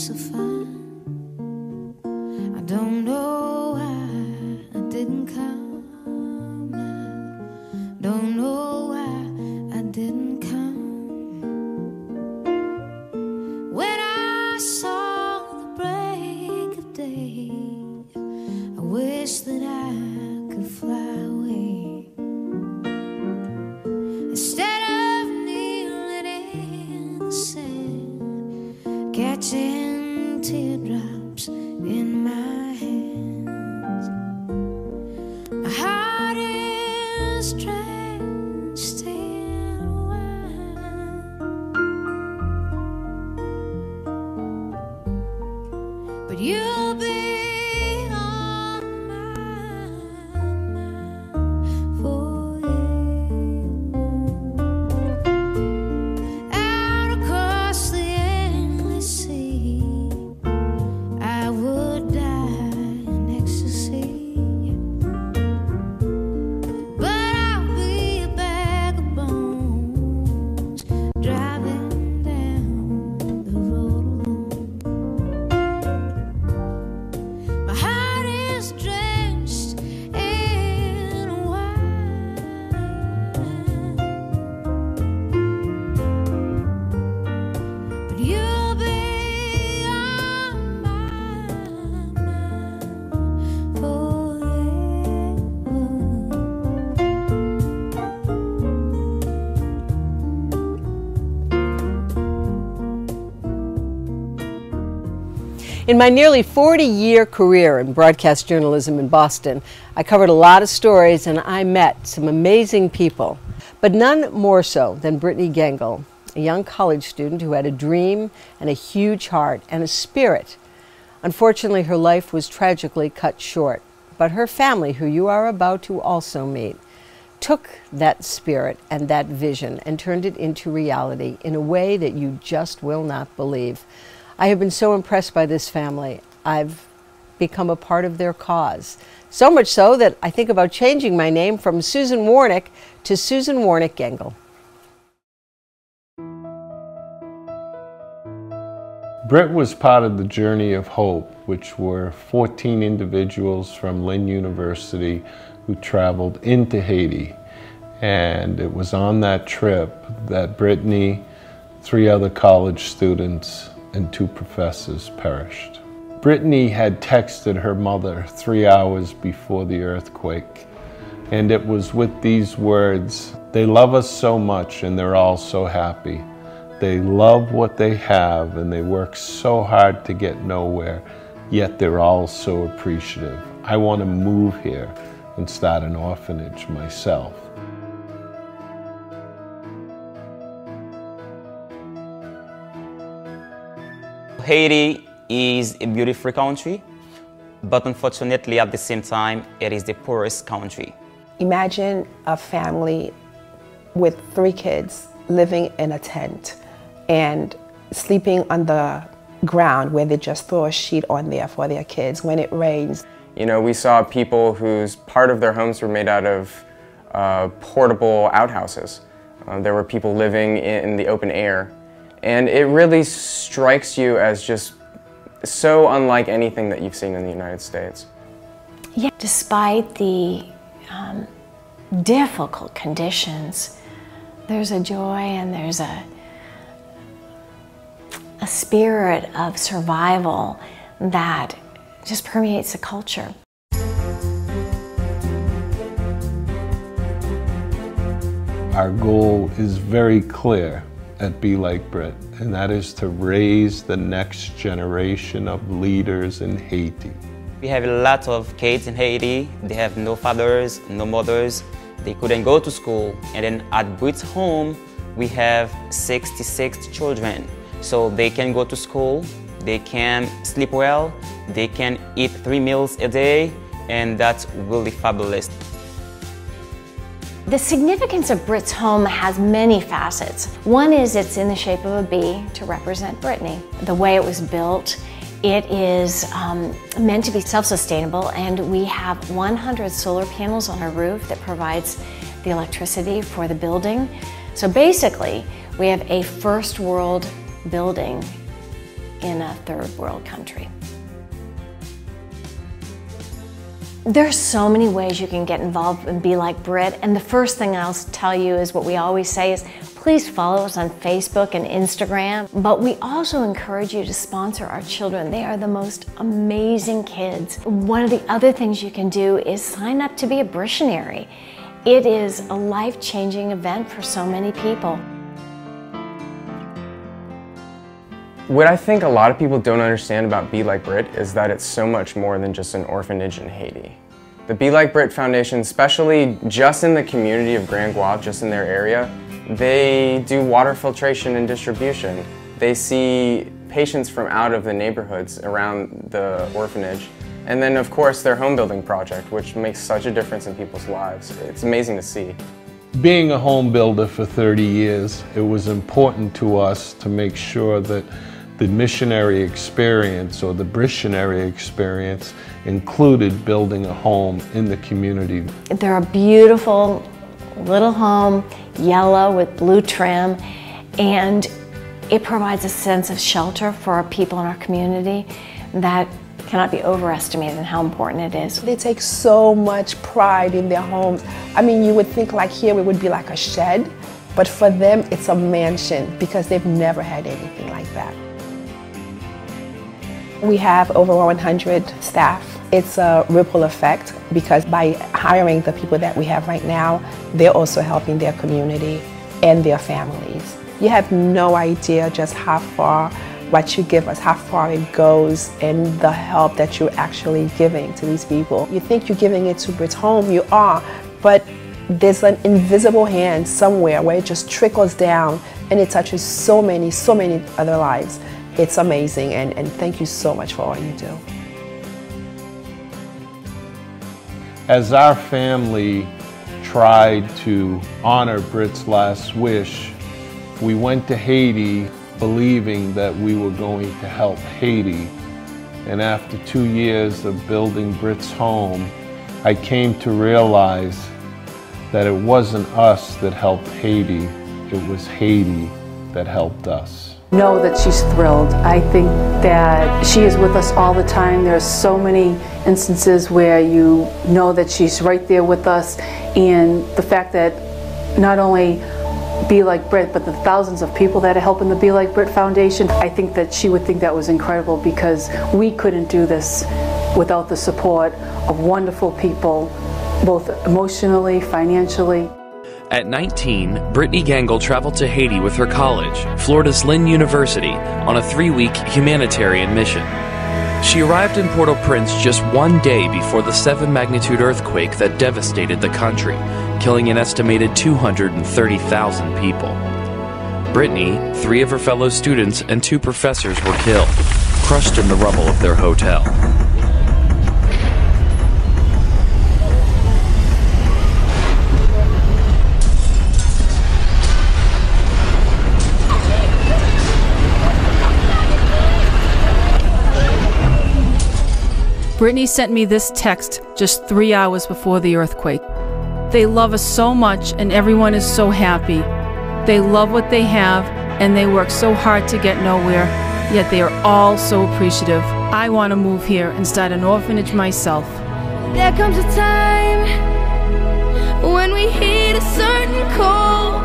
so fine. I don't know why I didn't come. I don't know why I didn't come. When I saw the break of day, I wish that I could fly away. Instead of kneeling in the sand, catching teardrops in my hands. My heart is drenched in wine, but you'll be on my mind forever. Out across the endless sea, I would die in ecstasy. But I'll be a bag of bones driving down the road alone. My heart is drenched in wine, but you'll be on my mind forever. In my nearly 40-year career in broadcast journalism in Boston, I covered a lot of stories and I met some amazing people, but none more so than Britney Gengel, a young college student who had a dream and a huge heart and a spirit. Unfortunately, her life was tragically cut short, but her family, who you are about to also meet, took that spirit and that vision and turned it into reality in a way that you just will not believe. I have been so impressed by this family. I've become a part of their cause. So much so that I think about changing my name from Susan Warnick to Susan Warnick Gengel. Britt was part of the Journey of Hope, which were 14 individuals from Lynn University who traveled into Haiti. And it was on that trip that Britney, 3 other college students, and 2 professors perished. Britney had texted her mother 3 hours before the earthquake, and it was with these words, "They love us so much and they're all so happy. They love what they have and they work so hard to get nowhere, yet they're all so appreciative. I want to move here and start an orphanage myself." Haiti is a beautiful country, but unfortunately at the same time, it is the poorest country. Imagine a family with 3 kids living in a tent and sleeping on the ground where they just throw a sheet on there for their kids when it rains. You know, we saw people whose part of their homes were made out of portable outhouses. There were people living in the open air. And it really strikes you as just so unlike anything that you've seen in the United States. Yeah, despite the difficult conditions, there's a joy and there's a spirit of survival that just permeates the culture. Our goal is very clear at Be Like Brit, and that is to raise the next generation of leaders in Haiti. We have a lot of kids in Haiti. They have no fathers, no mothers. They couldn't go to school. And then at Brit's home, we have 66 children. So they can go to school, they can sleep well, they can eat 3 meals a day, and that's really fabulous. The significance of Brit's home has many facets. One is it's in the shape of a B to represent Britney. The way it was built, it is meant to be self-sustainable, and we have 100 solar panels on our roof that provides the electricity for the building. So basically, we have a first world building in a third world country. There's so many ways you can get involved and be like Brit, and the first thing I'll tell you is what we always say is please follow us on Facebook and Instagram, but we also encourage you to sponsor our children. They are the most amazing kids. One of the other things you can do is sign up to be a Britney. It is a life-changing event for so many people. What I think a lot of people don't understand about Be Like Brit is that it's so much more than just an orphanage in Haiti. The Be Like Brit Foundation, especially just in the community of Grand Guave, just in their area, they do water filtration and distribution. They see patients from out of the neighborhoods around the orphanage. And then of course their home building project, which makes such a difference in people's lives. It's amazing to see. Being a home builder for 30 years, it was important to us to make sure that the missionary experience or the Britney experience included building a home in the community. They're a beautiful little home, yellow with blue trim, and it provides a sense of shelter for our people in our community that cannot be overestimated in how important it is. They take so much pride in their homes. I mean, you would think like here it would be like a shed, but for them it's a mansion because they've never had anything like that. We have over 100 staff. It's a ripple effect because by hiring the people that we have right now, they're also helping their community and their families. You have no idea just how far what you give us, how far it goes, and the help that you're actually giving to these people. You think you're giving it to Brit's home, you are, but there's an invisible hand somewhere where it just trickles down and it touches so many other lives. It's amazing, and thank you so much for all you do. As our family tried to honor Brit's last wish, we went to Haiti believing that we were going to help Haiti. And after 2 years of building Brit's home, I came to realize that it wasn't us that helped Haiti, it was Haiti that helped us. Know that she's thrilled. I think that she is with us all the time. There's so many instances where you know that she's right there with us, and the fact that not only Be Like Brit, but the thousands of people that are helping the Be Like Brit Foundation, I think that she would think that was incredible because we couldn't do this without the support of wonderful people, both emotionally, financially. At 19, Britney Gangle traveled to Haiti with her college, Florida's Lynn University, on a 3-week humanitarian mission. She arrived in Port-au-Prince just 1 day before the 7-magnitude earthquake that devastated the country, killing an estimated 230,000 people. Britney, 3 of her fellow students, and 2 professors were killed, crushed in the rubble of their hotel. Britney sent me this text just 3 hours before the earthquake. They love us so much and everyone is so happy. They love what they have and they work so hard to get nowhere, yet they are all so appreciative. I want to move here and start an orphanage myself. There comes a time when we hit a certain call,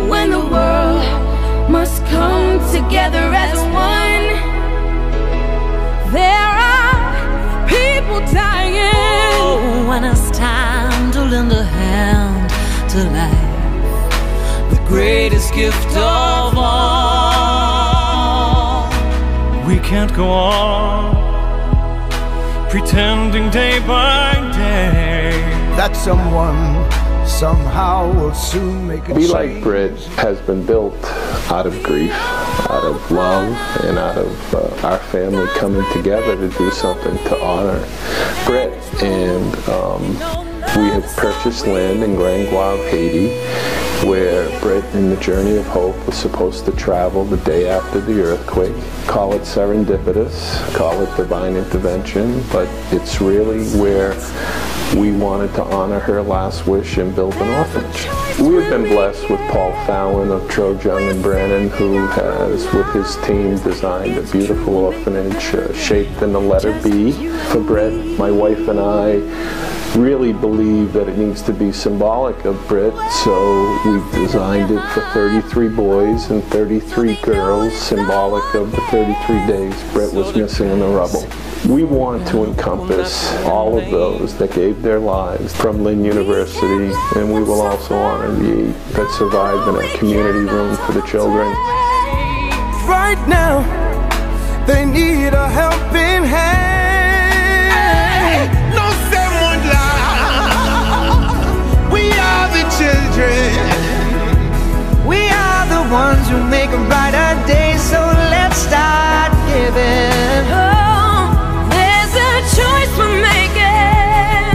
when the world must come together as one. There are people dying. Oh, when it's time to lend a hand to life, the greatest gift of all. We can't go on pretending day by day that someone somehow will soon make a change. Be Like Brit has been built out of grief, out of love, and out of our family coming together to do something to honor Brit. And we have purchased land in Grand Guave, Haiti, where Brit in the Journey of Hope was supposed to travel the day after the earthquake. Call it serendipitous, call it divine intervention, but it's really where we wanted to honor her last wish and build an orphanage. We've been blessed with Paul Fallon of Trojan and Brannon, who has, with his team, designed a beautiful orphanage shaped in the letter B for Britt. My wife and I really believe that it needs to be symbolic of Britt, so we've designed it for 33 boys and 33 girls, symbolic of the 33 days Britt was missing in the rubble. We want to encompass all of those that gave their lives from Lynn University, and we will also honor the 8 that survived in our community room for the children. Right now, they need a helping hand. No someone lie. We are the children. We are the ones who make a brighter day, so let's start giving. Choice we're making,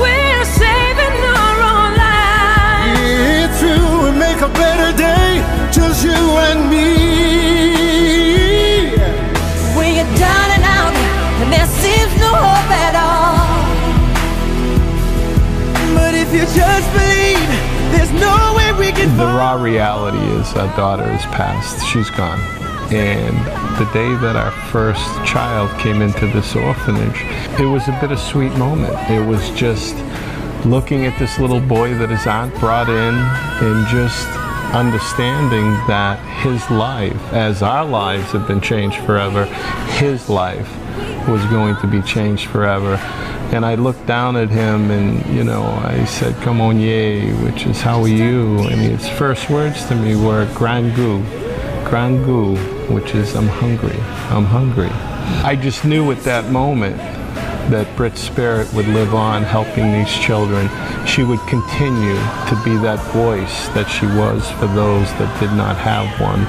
we're saving our own lives. It's true, we make a better day, just you and me. When you're down and out, and there seems no hope at all. But if you just believe, there's no way we can The raw reality is our daughter is passed. She's gone. And the day that our first child came into this orphanage, it was a bittersweet moment. It was just looking at this little boy that his aunt brought in and just understanding that his life, as our lives have been changed forever, his life was going to be changed forever. And I looked down at him and, you know, I said, "Come on, yay," which is, "How are you?" And his first words to me were, "Grand Goo," which is, "I'm hungry, I'm hungry." I just knew at that moment that Britt's spirit would live on helping these children. She would continue to be that voice that she was for those that did not have one.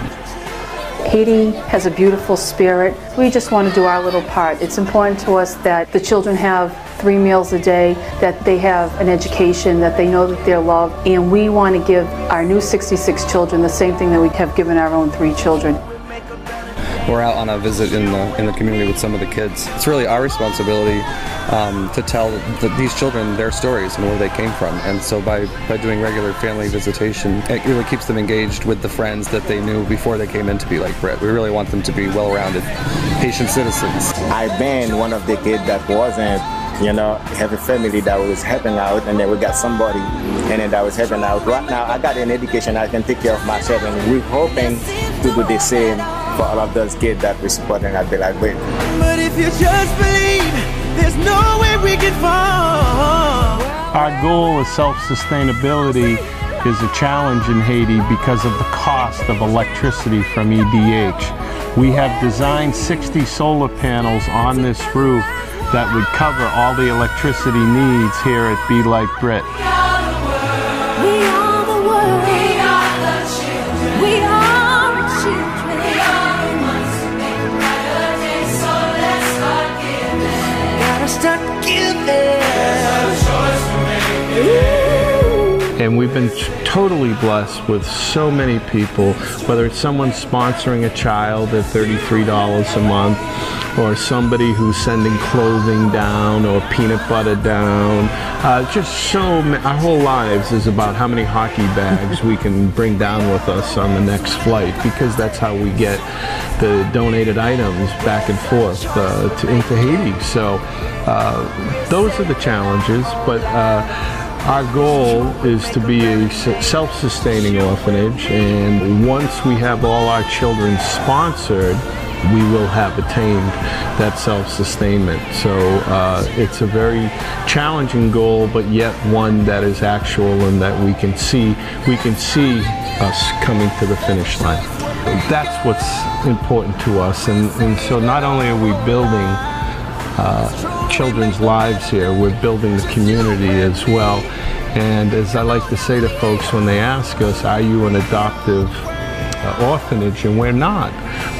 Haiti has a beautiful spirit. We just want to do our little part. It's important to us that the children have 3 meals a day, that they have an education, that they know that they're loved, and we want to give our new 66 children the same thing that we have given our own 3 children. We're out on a visit in the community with some of the kids. It's really our responsibility to tell these children their stories and where they came from. And so by doing regular family visitation, it really keeps them engaged with the friends that they knew before they came in to be like Britt. We really want them to be well-rounded, patient citizens. I've been one of the kids that wasn't, you know, have a family that was helping out, and then we got somebody and then that was helping out. Right now, I got an education, I can take care of myself, and we're hoping to do the same for all of those kids that we're supporting at the library. But if you just believe, there's no way we can fall. Our goal of self-sustainability is a challenge in Haiti because of the cost of electricity from EDH. We have designed 60 solar panels on this roof that would cover all the electricity needs here at Be Like Britt. We are the world. We are the children. We are the children. We are the ones who make a brighter day, so let's start giving. Gotta start giving. And we've been totally blessed with so many people, whether it's someone sponsoring a child at $33 a month, or somebody who's sending clothing down or peanut butter down. Just so many, our whole lives is about how many hockey bags we can bring down with us on the next flight, because that's how we get the donated items back and forth into Haiti. So those are the challenges, but our goal is to be a self-sustaining orphanage, and once we have all our children sponsored, we will have attained that self-sustainment. So it's a very challenging goal, but yet one that is actual and that we can see us coming to the finish line. That's what's important to us, and so not only are we building children's lives here, we're building the community as well. And as I like to say to folks when they ask us, are you an adoptive orphanage? And we're not.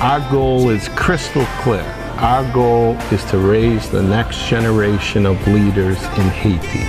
Our goal is crystal clear. Our goal is to raise the next generation of leaders in Haiti.